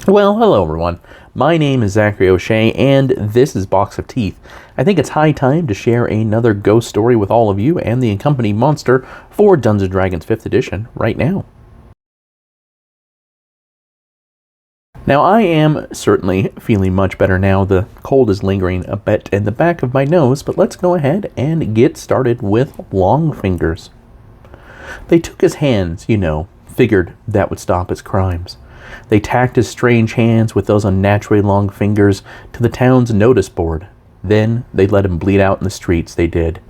Well, hello everyone. My name is Zachary O'Shea, and this is Box of Teeth. I think it's high time to share another ghost story with all of you and the accompanying monster for Dungeons & Dragons 5th edition right now. Now, I am certainly feeling much better now. The cold is lingering a bit in the back of my nose, but let's go ahead and get started with Longfingers. They took his hands, figured that would stop his crimes. They tacked his strange hands with those unnaturally long fingers to the town's notice board. Then they let him bleed out in the streets, they did.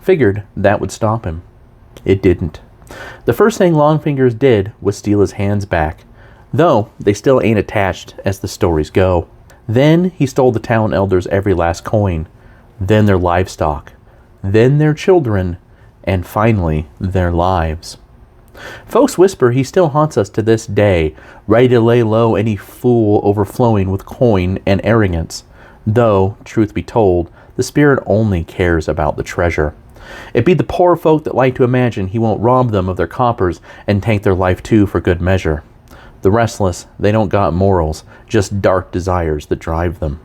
Figured that would stop him. It didn't. The first thing Longfingers did was steal his hands back, though they still ain't attached as the stories go. Then he stole the town elders' every last coin, then their livestock, then their children, and finally their lives. Folks whisper he still haunts us to this day, ready to lay low any fool overflowing with coin and arrogance, though, truth be told, the spirit only cares about the treasure. It be the poor folk that like to imagine he won't rob them of their coppers and take their life too for good measure. The restless, they don't got morals, just dark desires that drive them.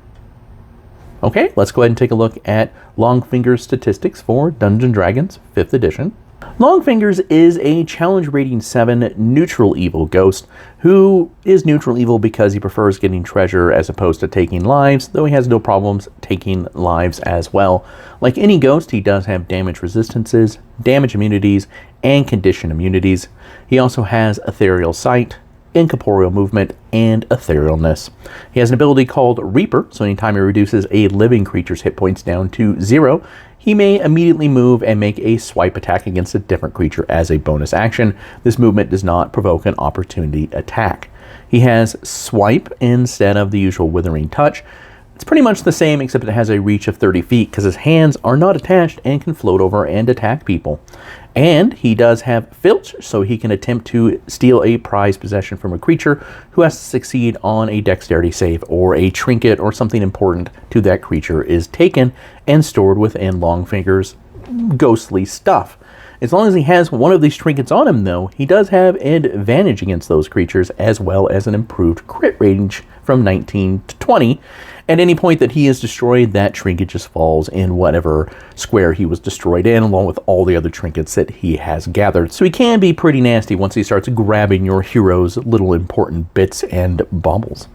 Okay, let's go ahead and take a look at Longfingers' statistics for Dungeons & Dragons 5th edition. Longfingers is a challenge rating 7 neutral evil ghost who is neutral evil because he prefers getting treasure as opposed to taking lives, though he has no problems taking lives as well. Like any ghost, he does have damage resistances, damage immunities, and condition immunities. He also has ethereal sight, incorporeal movement, and etherealness. He has an ability called Reaper, so anytime he reduces a living creature's hit points down to 0, he may immediately move and make a swipe attack against a different creature as a bonus action. This movement does not provoke an opportunity attack. He has Swipe instead of the usual Withering Touch. It's pretty much the same, except it has a reach of 30 feet because his hands are not attached and can float over and attack people. And he does have Filch, so he can attempt to steal a prized possession from a creature who has to succeed on a dexterity save, or a trinket or something important to that creature is taken and stored within Longfingers' ghostly stuff. As long as he has one of these trinkets on him, though, he does have an advantage against those creatures, as well as an improved crit range from 19 to 20. At any point that he is destroyed, that trinket just falls in whatever square he was destroyed in, along with all the other trinkets that he has gathered. So he can be pretty nasty once he starts grabbing your hero's little important bits and baubles.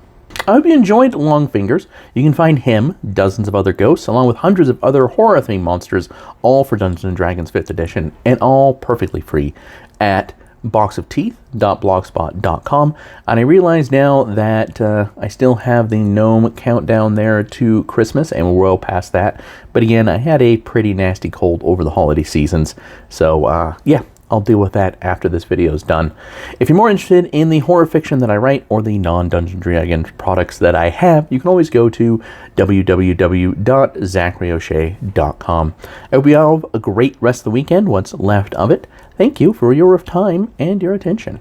I hope you enjoyed Longfingers. You can find him, dozens of other ghosts, along with hundreds of other horror-themed monsters, all for Dungeons & Dragons 5th edition, and all perfectly free at boxofteeth.blogspot.com. And I realize now that I still have the gnome countdown there to Christmas, and we're well past that. But again, I had a pretty nasty cold over the holiday seasons, so yeah. I'll deal with that after this video is done. If you're more interested in the horror fiction that I write or the non-Dungeons & Dragons products that I have, you can always go to www.zacharyoshea.com. I hope you have a great rest of the weekend, what's left of it. Thank you for your time and your attention.